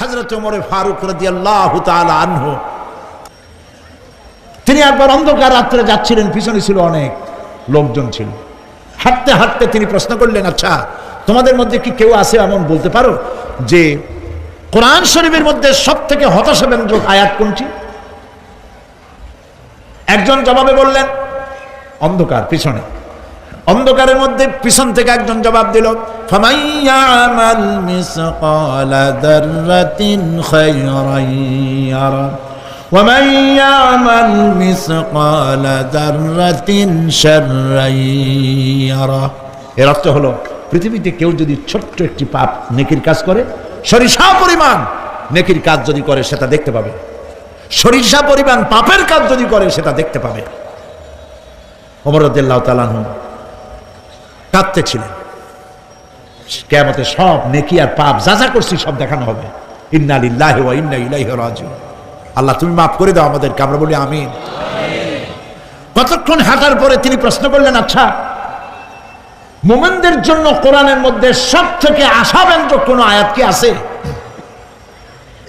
হযরত ওমর ফারুক রাদিয়াল্লাহু তাআলা আনহু তিনি একবার অন্ধকার রাত্রে যাচ্ছিলেন, পিছনে ছিল অনেক লোকজন ছিল। হাঁটতে হাঁটতে তিনি প্রশ্ন করলেন, আচ্ছা তোমাদের মধ্যে কি কেউ আছে এমন বলতে পারো যে কোরআন শরীফের মধ্যে সবথেকে হতাশাব্যঞ্জক আয়াত কোনটি? একজন জবাবে বললেন, অন্ধকার পিছনে, অন্ধকারের মধ্যে পিছন থেকে একজন জবাব দিল, ফামাইয়ামাল মিসকালা যাররাতিন খায়রান ইয়ারা ওয়া মাইয়ামাল মিসকালা যাররাতিন শাররান ইয়ারা। এর অর্থ হলো পৃথিবীতে কেউ যদি ছোট্ট একটি পাপ নেকির কাজ করে, সরিষা পরিমাণ নেকির কাজ যদি করে সেটা দেখতে পাবে, সরিষা পরিমাণ পাপের কাজ যদি করে সেটা দেখতে পাবে। ওমর রাদিয়াল্লাহু তাআলা আনহু কাঁদতেছিলেন, কিয়ামতে সব নেকি আর পাপ যা যা করছি সব দেখানো হবে। ইন্না লিল্লাহি ওয়া ইন্না ইলাইহি রাজিউন। আল্লাহ তুমি মাফ করে দাও আমাদেরকে, আমরা বলি আমিন। কতক্ষণ হাঁটার পরে তিনি প্রশ্ন করলেন, আচ্ছা মুমিনদের জন্য কোরআনের মধ্যে সব থেকে আশাব্যঞ্জক কোন আয়াত কি আছে?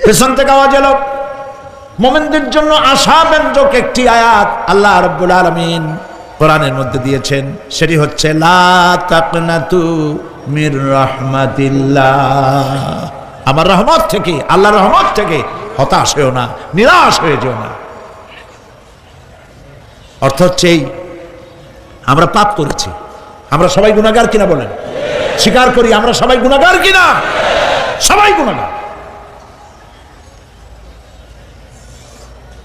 পেছন থেকে আওয়াজ এলো, মুমিনদের জন্য আশাব্যঞ্জক একটি আয়াত আল্লাহ রাব্বুল আলামিন কোরআনের মধ্যে দিয়েছেন, সেটি হচ্ছে লা তাকনাতু মির রাহমাতিল্লাহ। আমার রহমত থেকে, আল্লাহর রহমত থেকে হতাশ হয়েও না, নিরাশ হয়ে যেও না। অর্থ হচ্ছে এই, আমরা পাপ করেছি, আমরা সবাই গুনাহগার কিনা বলেন? স্বীকার করি আমরা সবাই গুনাহগার কিনা? সবাই গুনাহগার।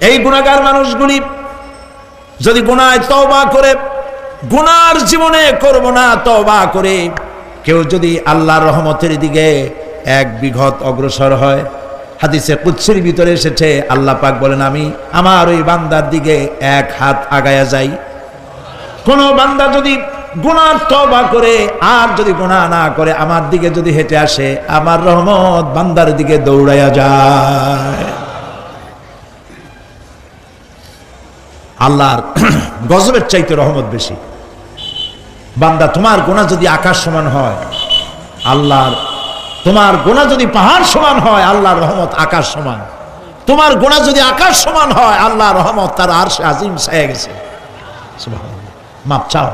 এই গুনাহগার মানুষগুলি যদি গুনায় তওবা করে, গুনার জীবনে করব না তওবা করে কেউ যদি আল্লাহর রহমতের দিকে এক বিঘত অগ্রসর হয়, হাদিসে কুদসির ভিতরে এসেছে আল্লাহ পাক বলেন, আমি আমার ওই বান্দার দিকে এক হাত আগায়া যাই। কোন বান্দা যদি গুনার তওবা করে আর যদি গুনাহ না করে আমার দিকে যদি হেঁটে আসে, আমার রহমত বান্দার দিকে দৌড়াইয়া যায়। আল্লাহর গজবের চাইতে রহমত বেশি। বান্দা তোমার গুনাহ যদি আকাশ সমান হয়, আল্লাহর, তোমার গুনাহ যদি পাহাড় সমান হয়, আল্লাহর রহমত আকাশ সমান। তোমার গুনাহ যদি আকাশ সমান হয়, আল্লাহর রহমত তার আরশে আজিম ছায়া গেছে। সুবহানাল্লাহ। মাপ চাও,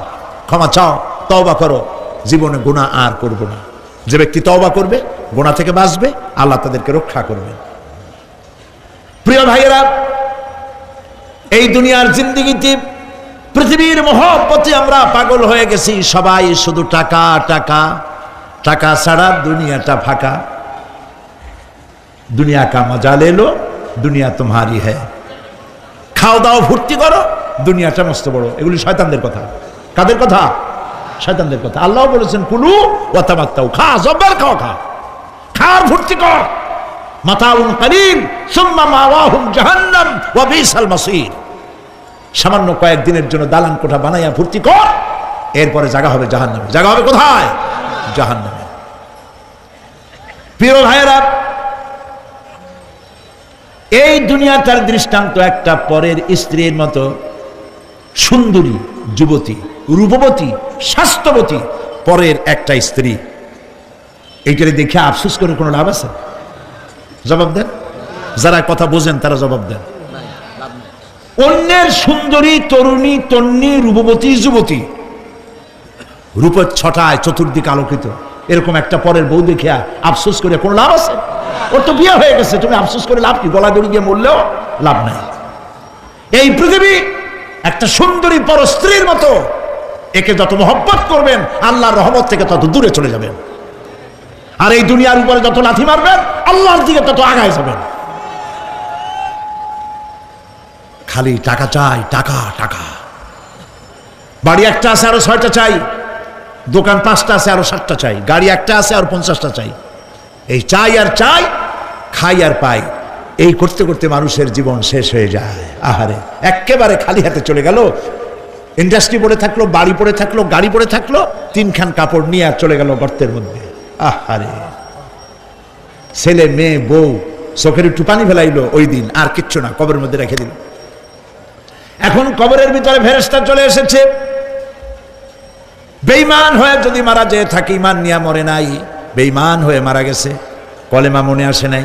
ক্ষমা চাও, তওবা করো, জীবনে গুনাহ আর করব না। যে ব্যক্তি তওবা করবে, গুনাহ থেকে বাঁচবে, আল্লাহ তাদেরকে রক্ষা করবে। প্রিয় ভাইয়েরা, এই দুনিয়ার জিন্দেগিতে পৃথিবীর মহব্বতে আমরা পাগল হয়ে গেছি। সবাই শুধু টাকা টাকা, টাকা ছাড়া দুনিয়াটা ফাঁকা। দুনিয়া কা মজা লে লো, দুনিয়া তোমারি হ্যায়। খাও দাও ফুর্তি করো, দুনিয়াটা মস্ত বড়। এগুলি শয়তানদের কথা। কাদের কথা? শয়তানদের কথা। আল্লাহ বলেছেন কুলু ওয়া তামাত্তাউ, খা, জব্বার খাও, খা, খার ফুর্তি কর। মাতাউন কালিল সুম্মা মাওয়াহুম জাহান্নাম ওয়া বিসাল মাসির। সামান্য কয়েকদিনের জন্য দালান কোঠা বানাইয়া ফুর্তি কর, এরপরে জায়গা হবে জাহান্নামে। জায়গা হবে কোথায়? জাহান্নামে। প্রিয় ভাইয়েরা, এই দুনিয়াটার দৃষ্টান্ত একটা পরের স্ত্রীর মতো সুন্দরী যুবতী, রূপবতী, স্বাস্থ্যবতী পরের একটা স্ত্রী। এইটারে দেখে আফসোস করে কোনো লাভ আছে? জবাব দেন, যারা কথা বোঝেন তারা জবাব দেন। অন্যের সুন্দরী তরুণী, তন্নী, রূপবতী যুবতী, রূপের ছটায় চতুর্দিকে আলোকিত, এরকম একটা পরের বউ দেখিয়া আফসোস করে কোনো লাভ আছে? ওর তো বিয়ে হয়ে গেছে, তুমি আফসোস করে লাভ কি? গলা দড়ি গিয়ে মরলেও লাভ নাই। এই পৃথিবী একটা সুন্দরী পর স্ত্রীর মতো, একে যত মহব্বত করবেন আল্লাহর রহমত থেকে তত দূরে চলে যাবেন। আর এই দুনিয়ার উপরে যত লাথি মারবেন আল্লাহর দিকে তত আগায় যাবেন। খালি টাকা চাই, টাকা টাকা। বাড়ি একটা আছে আরো 6টা চাই, দোকান 5টা আছে আরো 7টা চাই, গাড়ি একটা আছে আর 50টা চাই। এই চাই আর চাই, খাই আর পাই, এই করতে করতে মানুষের জীবন শেষ হয়ে যায়। আহারে, একেবারে খালি হাতে চলে গেল। ইন্ডাস্ট্রি পড়ে থাকলো, বাড়ি পড়ে থাকলো, গাড়ি পড়ে থাকলো, 3খান কাপড় নিয়ে আর চলে গেল গর্তের মধ্যে। আহারে, ছেলে মেয়ে বউ চোখের একটু পানি ফেলাইলো ওই দিন, আর কিচ্ছু না, কবরের মধ্যে রেখে দিল। এখন কবরের ভিতরে ফেরেশতা চলে এসেছে। বেঈমান হয়ে যদি মারা যেয়ে থাকে, ঈমান নিয়ে মরে নাই, বেঈমান হয়ে মারা গেছে, কলেমা মনে আসে নাই,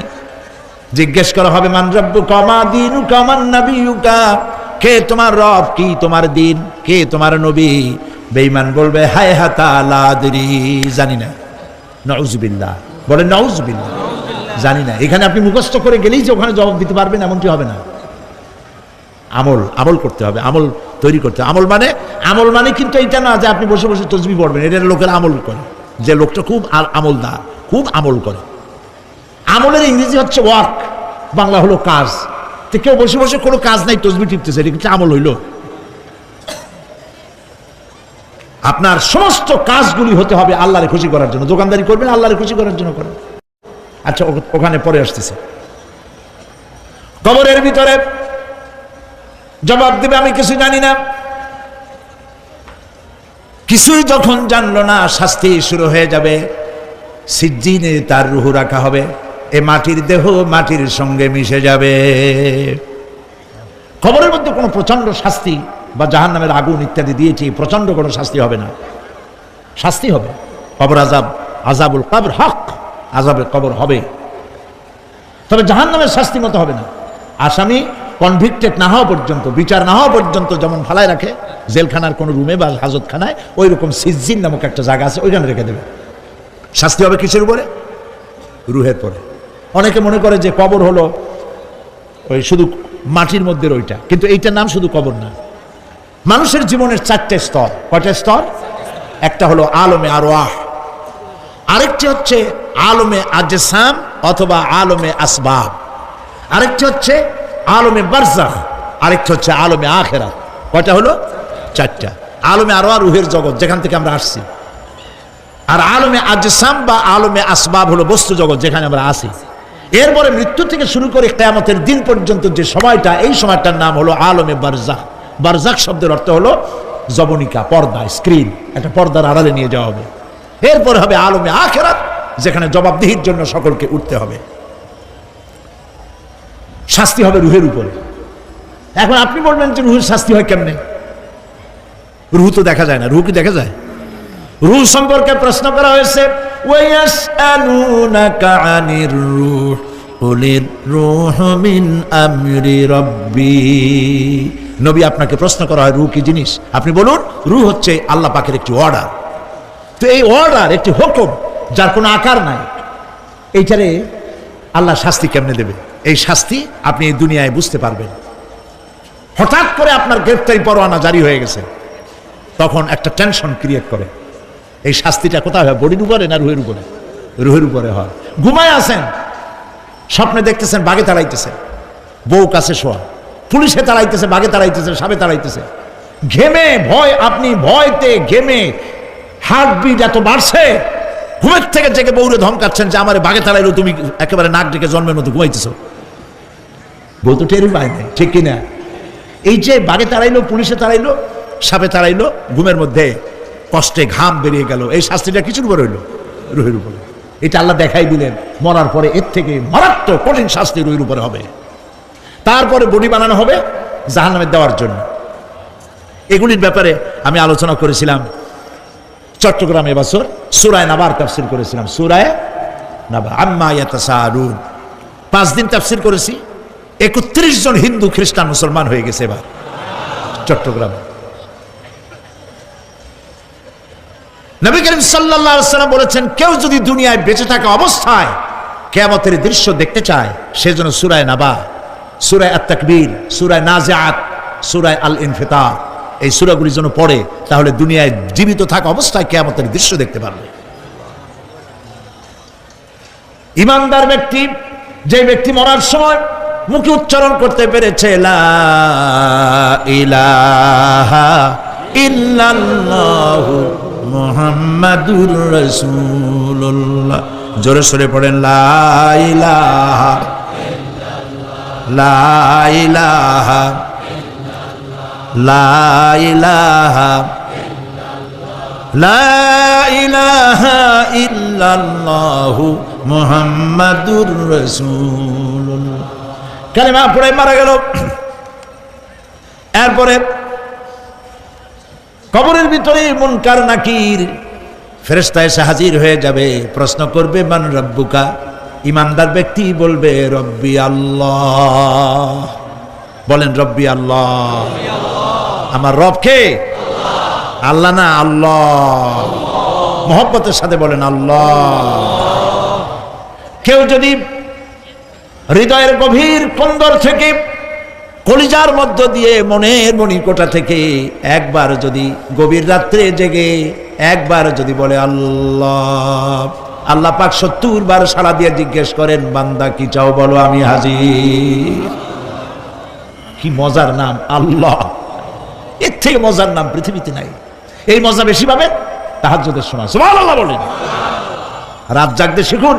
জিজ্ঞেস করা হবে মান রাব্বুকা মা দীনুকা মান নাবিয়ুকা, কে তোমার রব, কি তোমার দিন, কে তোমার নবী? বেঈমান বলবে হায় হাতা লা আদরি, জানি না। নাউযুবিল্লাহ, বলেন নাউযুবিল্লাহ, জানি না। এখানে আপনি মুখস্থ করে গেলেই যে ওখানে জবাব দিতে পারবেন এমনটি হবে না। আমল করতে হবে, আমল তৈরি করতে হবে। আমল মানে কিন্তু এটা না যে আপনি বসে বসে তসবিহ পড়বেন, এটা লোকের আমল করে, যে লোকটা খুব আমলদার, খুব আমল করে। আমলের ইংরেজি হচ্ছে ওয়ার্ক, বাংলা হলো কাজ। তো কেউ বসে বসে কোনো কাজ নাই তসবিহ টিপতেছে, এটা কিন্তু আমল হইল? আপনার সমস্ত কাজগুলি হতে হবে আল্লাহরে খুশি করার জন্য। দোকানদারি করবেন আল্লাহরে খুশি করার জন্য করেন। আচ্ছা, ওখানে পরে আসতেছে। কবরের ভিতরে জবাব দেবে আমি কিছু জানি না। কিছুই যখন জানলো না, শাস্তি শুরু হয়ে যাবে। সিজ্জিনে তার রূহ রাখা হবে, এ মাটির দেহ মাটির সঙ্গে মিশে যাবে। কবরের মধ্যে কোনো প্রচন্ড শাস্তি বা জাহান্নামের আগুন ইত্যাদি দিয়েছি, প্রচন্ড কোনো শাস্তি হবে না। শাস্তি হবে কবর আযাব, আযাবুল কবর হক, আযাবের কবর হবে, তবে জাহান্নামের শাস্তি মতো হবে না। আসামি কনভিক্টেড না হওয়া পর্যন্ত, বিচার না হওয়া পর্যন্ত যেমন ফালায় রাখে জেলখানার কোনো রুমে বা হাজতখানায়, ওই রকম সিজ্জিন নামক একটা জায়গা আছে, ওইখানে রেখে দেবে। শাস্তি হবে কিসের উপরে? রুহের পরে। অনেকে মনে করে যে কবর হলো ওই শুধু মাটির মধ্যে ওইটা, কিন্তু এইটার নাম শুধু কবর না। মানুষের জীবনের 4টে স্তর। কয়টা স্তর? একটা হলো আলমে আরওয়াহ, আরেকটি হচ্ছে আলমে আজসাম অথবা আলমে আসবাব, আরেকটি হচ্ছে আলমে বারজাখ, আরেকটি হচ্ছে আলমে আখিরাত। কয়টা হলো? 4টা। আলমে আরওয়াহ রুহের জগৎ, যেখান থেকে আমরা আসছি। আর আলমে আজসাম বা আলমে আসবাব হলো বস্তু জগৎ, যেখানে আমরা আসি। এরপরে মৃত্যু থেকে শুরু করে কিয়ামতের দিন পর্যন্ত যে সময়টা, এই সময়টার নাম হলো আলমে বারজাখ। বারজাখ শব্দের অর্থ হলো জবনিকা, পর্দা, স্ক্রিন, একটা পর্দার আড়ালে নিয়ে যাওয়া হবে। এরপরে হবে আলমে আখিরাত, যেখানে জবাবদিহির জন্য সকলকে উঠতে হবে। শাস্তি হবে রুহের উপরে। এখন আপনি বলবেন যে রুহের শাস্তি হয় কেমনে? রুহ তো দেখা যায় না। রুহ কি দেখা যায়? রুহ সম্পর্কে প্রশ্ন করা হয়েছে, ওয়ায়াসআলুনাকা আনির রূহ কুলির রূহু মিন আমরি রাব্বি। নবী, আপনাকে প্রশ্ন করা হয় রুহ কি জিনিস, আপনি বলুন রুহ হচ্ছে আল্লাহ পাকের একটি অর্ডার। তো এই অর্ডার, একটি হুকুম, যার কোনো আকার নাই, এইটারে আল্লাহ শাস্তি কেমনে দেবে? এই শাস্তি আপনি এই দুনিয়ায় বুঝতে পারবেন। হঠাৎ করে আপনার গ্রেফতারি পরোয়ানা জারি হয়ে গেছে, তখন একটা টেনশন ক্রিয়েট করে। এই শাস্তিটা কোথায় হয়? বডির উপরে না রুহের উপরে? রুহের উপরে হয়। ঘুমায় আছেন, স্বপ্নে দেখতেছেন বাঘে তাড়াইতেছে, বউ কাছে শোয়া, পুলিশে তাড়াইতেছে, বাঘে তাড়াইতেছে, সাপে তাড়াইতেছে, ঘেমে ভয়, আপনি ভয়তে ঘেমে হার্টবিট এত বাড়ছে, ঘুমের থেকে জেগে বউরে ধমকাচ্ছেন যে আমারে বাঘে তাড়াইলো, তুমি একেবারে নাক ডেকে জন্মের মতো ঘুমাইতেছ। বউ তো টেরই পায় নাই, ঠিক কিনা? এই যে বাঘে তাড়াইলো, পুলিশে তাড়াইলো, সাপে তাড়াইলো, ঘুমের মধ্যে কষ্টে ঘাম বেরিয়ে গেল, এই শাস্তিটা কিছুর উপরে হইল? রুহের উপরে। এটা আল্লাহ দেখাই দিলেন, মরার পরে এর থেকে মারাত্মক কঠিন শাস্তি রুহের উপরে হবে। তারপরে বডি বানানো হবে জাহান্নামে দেওয়ার জন্য। এগুলির ব্যাপারে আমি আলোচনা করেছিলাম চট্টগ্রামে এবছর, সূরা নাবার তাফসীর করেছিলাম। সূরা নাবা, আম্মা ইয়াতাসাআলুন, 5 দিন তাফসীর করেছি। 31 জন হিন্দু খ্রিস্টান মুসলমান হয়ে গেছে এবার চট্টগ্রামে। নবী করিম সাল্লাল্লাহু আলাইহি ওয়াসাল্লাম বলেছেন, কেউ যদি দুনিয়ায় বেঁচে থাকা অবস্থায় কিয়ামতের দৃশ্য দেখতে চায়, সেজন্য সূরা নাবা, সূরা আত-তাকবীর, সূরা নাজিআত, সূরা আল-ইনফিতার, এই সূরাগুলি যেন পড়ে, তাহলে দুনিয়ায় জীবিত থাকা অবস্থায় কিয়ামতের দৃশ্য দেখতে পারবে। ঈমানদার ব্যক্তি, যে ব্যক্তি মরার সময় মুখে উচ্চারণ করতে পেরেছে লা ইলাহা ইল্লাল্লাহু মুহাম্মাদুর রাসূলুল্লাহ, জোরে সরে পড়েন লা ইলাহা লা ইলাহা লা ইলাহা লা ইলাহা ইল্লাল্লাহু মুহাম্মাদুর রাসূলুল্লাহ। কালেমা পড়ে মারা গেল। এরপরে কবরের ভিতরে মুনকার নাকির ফেরেশতা এসে হাজির হয়ে যাবে, প্রশ্ন করবে মান রাব্বুকা, ইমানদার ব্যক্তি বলবে রব্বি আল্লাহ। বলেন রব্বি আল্লাহ। আমার রব কে? আল্লাহ না, আল্লাহ। মহব্বতের সাথে বলেন আল্লাহ। কেউ যদি হৃদয়ের গভীর কন্দর থেকে, কলিজার মধ্য দিয়ে, মনের মণিকোটা থেকে একবার যদি গভীর রাত্রে জেগে একবার যদি বলে আল্লাহ, আল্লাহ পাক 70 বার সাড়া দিয়ে জিজ্ঞেস করেন, বান্দা কি চাও বলো, আমি হাজির। কি মজার নাম আল্লাহ! এর থেকে মজার নাম পৃথিবীতে নাই। এই মজা বেশি পাবেন তাহাজ্জুদের সময়। সুবহানাল্লাহ বলেন। রাত জাগতে শিখুন,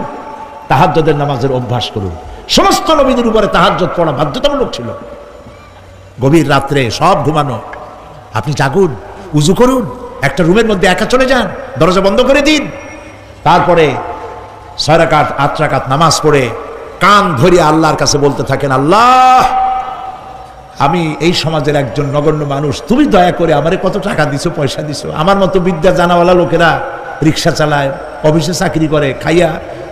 তাহাজ্জুদের নামাজের অভ্যাস করুন। সমস্ত নবীদের উপরে তাহাজ্জুদ পড়া বাধ্যতামূলক ছিল। গভীর রাত্রে সব ঘুমানো, আপনি জাগুন, উজু করুন, একটা রুমের মধ্যে একা চলে যান, দরজা বন্ধ করে দিন, তারপরে 6 রাকাত 8 রাকাত নামাজ পড়ে কান ধরিয়ে আল্লাহর কাছে বলতে থাকেন, আল্লাহ, আমি এই সমাজের একজন নগণ্য মানুষ, তুমি দয়া করে আমারে কত টাকা দিছো, পয়সা দিছো, আমার মতো বিদ্যা জানাওয়ালা লোকেরা রিক্সা চালায়, অফিসে চাকরি করে, খাইয়া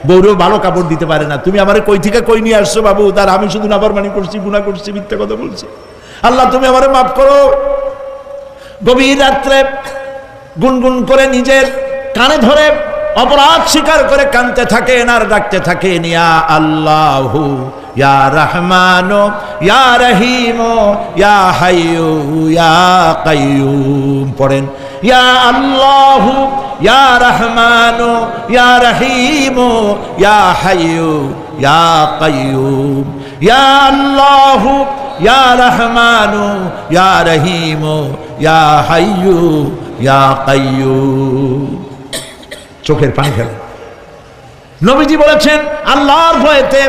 বউরেও ভালো কাপড় দিতে পারে না, তুমি আমারে কই থেকে কই নিয়ে আসছো বাবু, তার আমি শুধু নাফরমানি করছি, গুনাহ করছি, মিথ্যা কথা বলছি, আল্লাহ তুমি আমারে মাফ করো। গভীর রাত্রে গুনগুন করে নিজের কানে ধরে অপরাধ স্বীকার করে কাঁদতে থাকেন আর ডাকতে থাকেন, ইয়া আল্লাহু ইয়া রহমানু ইয়া রহিমু ইয়া হাইয়ু ইয়া কাইয়ুম। পড়েন, ইয়া আল্লাহু ইয়া রহমানু ইয়া রহিমু ইয়া হাইয়ু ইয়া কাইয়ুম, ইয়া আল্লাহু ইয়া রহমানু ইয়া রহিমু ইয়া হাইয়ু ইয়া কাইয়ুম। চোখের পানি ফেলে। নবীজি বলেছেন, আল্লাহর ভয়েতে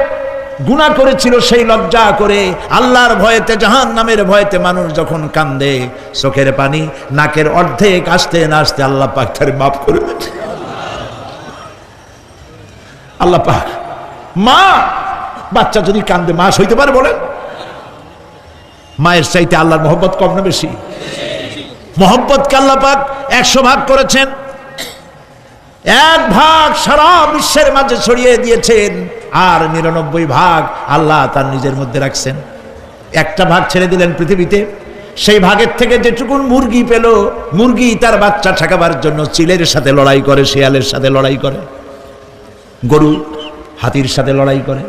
গুনাহ করেছিল, সেই লজ্জা করে, আল্লাহর ভয়েতে, জাহান্নামের ভয়েতে মানুষ যখন কান্দে, চোখের পানি নাকের অর্ধেক আসতে না আসতে আল্লাহ পাক তার মাফ করে দেন। আল্লাহ পাক, মা, বাচ্চা যদি কান্দে মা সইতে পারে? বলেন, মায়ের চাইতে আল্লাহর মহব্বত কম না বেশি? মহব্বতকে আল্লাহ পাক 100 ভাগ করেছেন, 1 ভাগ সারা বিশ্বের মাঝে ছড়িয়ে দিয়েছেন, আর 99 ভাগ আল্লাহ তার নিজের মধ্যে রাখছেন। 1টা ভাগ ছেড়ে দিলেন পৃথিবীতে, সেই ভাগের থেকে যেটুকুন মুরগি পেল, মুরগি তার বাচ্চা ঠেকাবার জন্য চিলের সাথে লড়াই করে, শিয়ালের সাথে লড়াই করে, গরু হাতির সাথে লড়াই করে,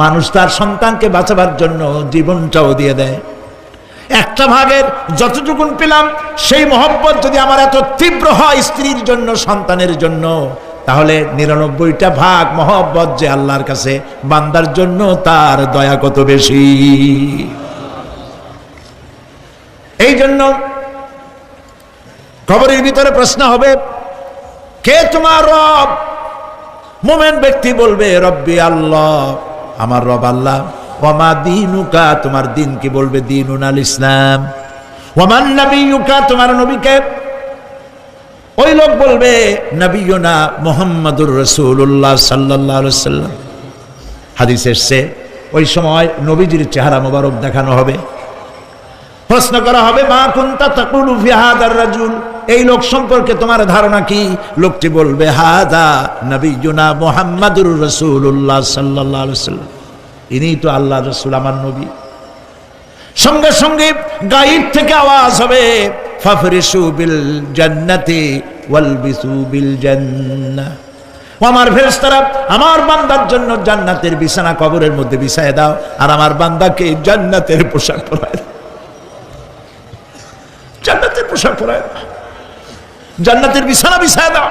মানুষ তার সন্তানকে বাঁচাবার জন্য জীবনটাও দিয়ে দেয়। 1টা ভাগের যতটুকুন পেলাম, সেই মহব্বত যদি আমার এত তীব্র হয় স্ত্রীর জন্য, সন্তানের জন্য, তাহলে 99টা ভাগ মহব্বত যে আল্লাহর কাছে বান্দার জন্য, তার দয়া কত বেশি। এই জন্য কবরের ভিতরে প্রশ্ন হবে, কে তোমার রব? মুমিন ব্যক্তি বলবে রব্বি আল্লাহ, আমার রব আল্লাহ। ওয়ামা দীনুকা, তোমার দিন কি? বলবে দীনুনাল ইসলাম। ওয়ামান নবিয়ুকা, তোমার নবীকে? ওই লোক বলবে নবিয়ুনা মুহাম্মাদুর রাসূলুল্লাহ সাল্লাল্লাহু আলাইহি ওয়াসাল্লাম। হাদিস এসেছে, ওই সময় নবীজির চেহারা মোবারক দেখানো হবে, প্রশ্ন করা হবে, মা কুনতা তাকুলু ফি হাদার রাজুল, এই লোক সম্পর্কে তোমার ধারণা কি? লোকটি বলবে হাদা নবিয়ুনা মুহাম্মাদুর রাসূলুল্লাহ সাল্লাল্লাহু আলাইহি ওয়াসাল্লাম, ইনি তো আল্লাহর রাসূল, আমার নবী। সঙ্গে সঙ্গে গায়েব থেকে আওয়াজ হবে, ফাফরিশু বিল জান্নাতি ওয়ালবিসু বিল জান্নাহ। আমার ফেরেশতারা আমার বান্দার জন্য জান্নাতের বিছানা কবরের মধ্যে বিছায় দাও, আর আমার বান্দাকে জান্নাতের পোশাক পরায় দাও। জান্নাতের পোশাক পরায় দাও, জান্নাতের বিছানা বিছায় দাও,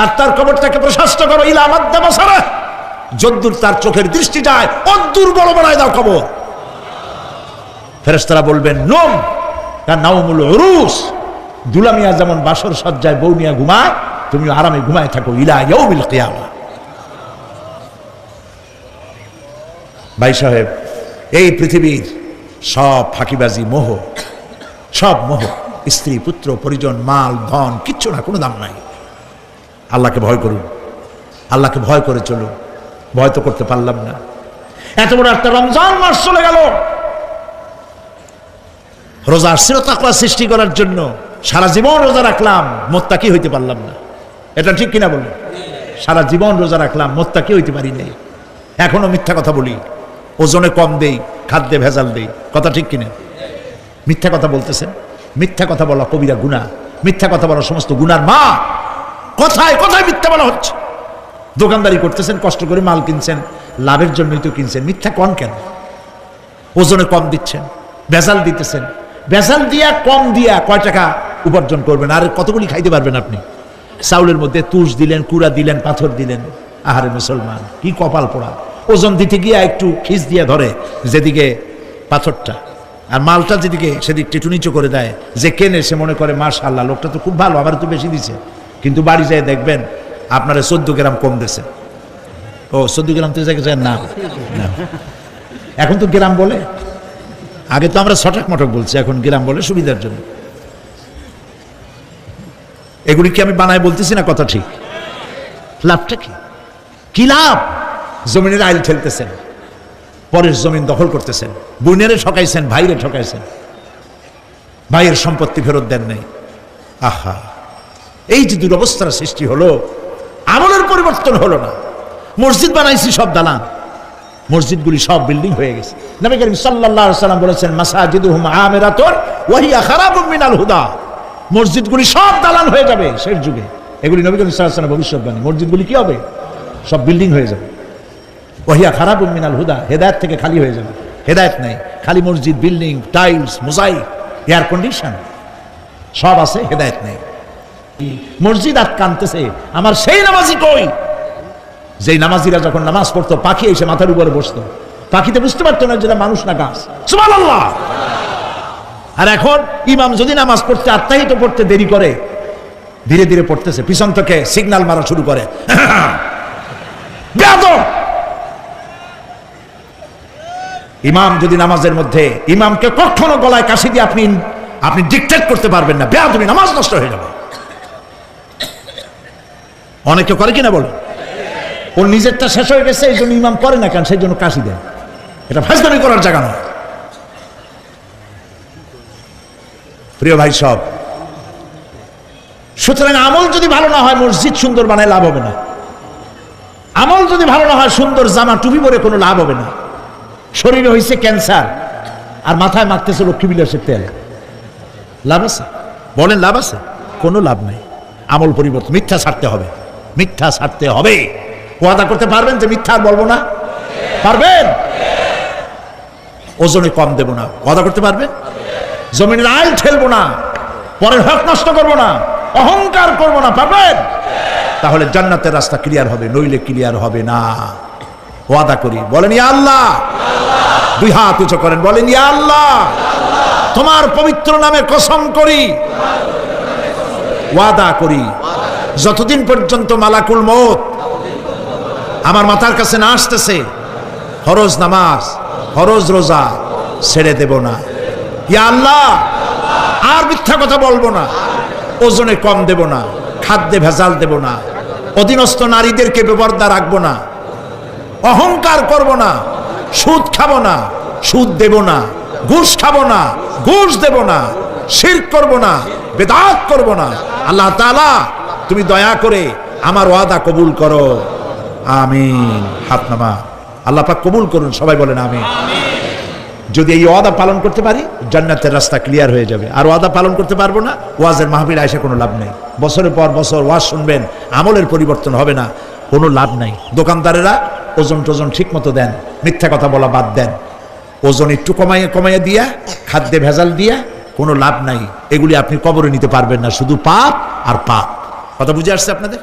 আর তার কবরটাকে প্রশস্ত করো, ইলা মাদ্দা বাসারা, যদ্দূর তার চোখের দৃষ্টি যায় অদ্দূর বড় বানায় দাও কবর। ফেরেশতারা বলবেন, নোম কা নাউমুল উরুস, দুলামিয়া যেমন বাসর সজ্জায় বউ নিয়ে ঘুমায়, তুমি আরামে ঘুমায় থাকো, ইলা ইয়াউমিল কিয়ামা। ভাই সাহেব, এই পৃথিবীর সব ফাঁকিবাজি, মোহ, সব মোহ, স্ত্রী, পুত্র, পরিজন, মাল, ধন, কিচ্ছু না, কোনো দাম নাই। আল্লাহকে ভয় করুন, আল্লাহকে ভয় করে চলুন। ভয় তো করতে পারলাম না, এত বড় একটা রমজান মাস চলে গেল, রোজা আসছিল তাকওয়া সৃষ্টি করার জন্য, সারা জীবন রোজা রাখলাম, মুত্তাকি হইতে পারলাম না। এটা ঠিক কিনা বলুন? সারা জীবন রোজা রাখলাম, মুত্তাকি হইতে পারি নাই। এখনো মিথ্যা কথা বলি, ওজনে কম দেই, খাদ্যে ভেজাল দেই। কথা ঠিক কিনা? মিথ্যা কথা বলতেছেন। মিথ্যা কথা বলা কবিরা গুনাহ, মিথ্যা কথা বলা সমস্ত গুনার মা। কথায় কথায় মিথ্যা বলা হচ্ছে। দোকানদারি করতেছেন, কষ্ট করে মাল কিনছেন, লাভের জন্যই তো কিনছেন, মিথ্যা কন কেন? ওজনে কম দিচ্ছেন, ভেজাল দিতেছেন, ভেজাল দিয়া কম দিয়া কয় টাকা উপার্জন করবেন? আর কতগুলি খাইতে পারবেন আপনি? চাউলের মধ্যে তুষ দিলেন, কুড়া দিলেন, পাথর দিলেন। আহারে মুসলমান, কি কপাল পোড়া! ওজন দিতে গিয়া একটু খিস দিয়া ধরে যেদিকে পাথরটা, আর মালটা যেদিকে সেদিক টেটু নিচু করে দেয়। যে কেনে সে মনে করে মাশাআল্লাহ, লোকটা তো খুব ভালো, আমার তো বেশি দিছে। কিন্তু বাড়ি যায় দেখবেন আপনারা 14 গ্রাম কম দিয়েছে। ও 14 গ্রাম তো যায় না, এখন তো গ্রাম বলে। আগে তো আমরা ছটাক মটক বলছি, এখন গ্রাম বলে সুবিধার জন্য। এগুলি কি আমি বানায় বলতেছি না? কথা ঠিক। লাভটা কি? কি লাভ? জমিনের আইল ঠেলতেছেন, পরের জমিন দখল করতেছেন, বোনেরে ঠকাইছেন, ভাইরে ঠকাইছেন, ভাইয়ের সম্পত্তি ফেরত দেন নাই। আহা, এই যে দুরবস্থার সৃষ্টি হলো, আমলের পরিবর্তন হলো না। মসজিদ বানাইছি সব দালান, মসজিদগুলি সব বিল্ডিং হয়ে গেছে। নবী করিম সাল্লাল্লাহু আলাইহি ওয়াসাল্লাম বলেছেন, মাসাজিদুহুম আমিরাতুন ওয়া হিয়া খারাবুম মিনাল হুদা। মসজিদগুলি সব দালান হয়ে যাবে শেষ যুগে। এগুলি নবী করিম সাল্লাল্লাহু আলাইহি ওয়াসাল্লাম ভবিষ্যৎবাণী। মসজিদগুলি কি হবে? সব বিল্ডিং হয়ে যাবে। ওয়া হিয়া খারাবুম মিনাল হুদা, হেদায়েত থেকে খালি হয়ে যাবে। হেদায়েত নাই, খালি মসজিদ, building, tiles, mosaic, air condition সব আছে, হেদায়েত নেই। মসজিদ আটকানতেছে, আমার সেই নামাজি কই? যেই নামাজিরা যখন নামাজ পড়তো, পাখি এসে মাথার উপরে বসতো, পাখিতে বুঝতে পারতো না যেটা মানুষ না গাছ। সুবহানাল্লাহ। আর এখন ইমাম যদি নামাজ পড়তে আত্মাহিত পড়তে দেরি করে, ধীরে ধীরে পড়তেছে, পিছন থেকে সিগন্যাল মারা শুরু করে। বেয়াদব! ইমাম যদি নামাজের মধ্যে, ইমামকে কখনো গলায় কাশি দিয়ে আপনি ডিকটেট করতে পারবেন না। বেয়াদবি, নামাজ নষ্ট হয়ে যাবে। অনেকে করে কিনা বলো? ওর নিজেরটা শেষ হয়ে গেছে, এই জন্য ইমাম করে না কেন, সেই জন্য কাশি দেয়। এটা ফাজলামি করার জায়গা নয়। প্রিয় ভাই সব, সুতরাং আমল যদি ভালো না হয়, মসজিদ সুন্দর বানায় লাভ হবে না। আমল যদি ভালো না হয়, সুন্দর জামা টুপি পরে কোনো লাভ হবে না। শরীরে হয়েছে ক্যান্সার আর মাথায় মাখতেছে লক্ষ্মী বিলাসের তেল, লাভ আছে? বলেন লাভ আছে? কোনো লাভ নাই। আমল পরিবর্তন, মিথ্যা ছাড়তে হবে, মিথ্যা ছাড়তে হবে। ওয়াদা করতে পারবেন যে মিথ্যা আর বলবো না? পারবেন? ওজনে কম দেব না, ওয়াদা করতে পারবেন? জমিনের আইল ঠেলবো না, পরের হক নষ্ট করবো না, অহংকার করবো না, পারবেন? তাহলে জান্নাতের রাস্তা ক্লিয়ার হবে, নইলে ক্লিয়ার হবে না। ওয়াদা করি, বলেন ইয়া আল্লাহ। দুই হাত উঁচু করেন, বলেন ইয়া আল্লাহ, তোমার পবিত্র নামে কসম করি, ওয়াদা করি, যতদিন পর্যন্ত মালাকুল মউত আমার মাথার কাছে না আসতেছে, ফরজ নামাজ, ফরজ রোজা ছেড়ে দেব না। ইয়া আল্লাহ, আর মিথ্যা কথা বলবো না, ওজনে কম দেব না, খাদ্যে ভেজাল দেব না, অধীনস্থ নারীদেরকে বেপরদা রাখবো না, অহংকার করব না, সুদ খাবো না, সুদ দেব না, ঘুষ খাবো না, ঘুষ দেব না, শিরক করব না, বেদাত করব না। আল্লাহ তাআলা তুমি দয়া করে আমার ওয়াদা কবুল করো, আমিন। হাত নামা। আল্লাহ পাক কবুল করুন, সবাই বলেন আমিন। যদি এই ওয়াদা পালন করতে পারি, জান্নাতের রাস্তা ক্লিয়ার হয়ে যাবে। আর ওয়াদা পালন করতে পারবো না, ওয়াজের মাহফিল আইসা কোনো লাভ নেই। বছরের পর বছর ওয়াজ শুনবেন, আমলের পরিবর্তন হবে না, কোনো লাভ নাই। দোকানদারেরা ওজন টোজন ঠিক মতো দেন, মিথ্যা কথা বলা বাদ দেন, ওজন একটু কমাইয়া দিয়া, খাদ্যে ভেজাল দিয়া কোনো লাভ নাই। এগুলি আপনি কবরে নিতে পারবেন না, শুধু পাপ আর পাপ। কথা বুঝে আসছে আপনাদের?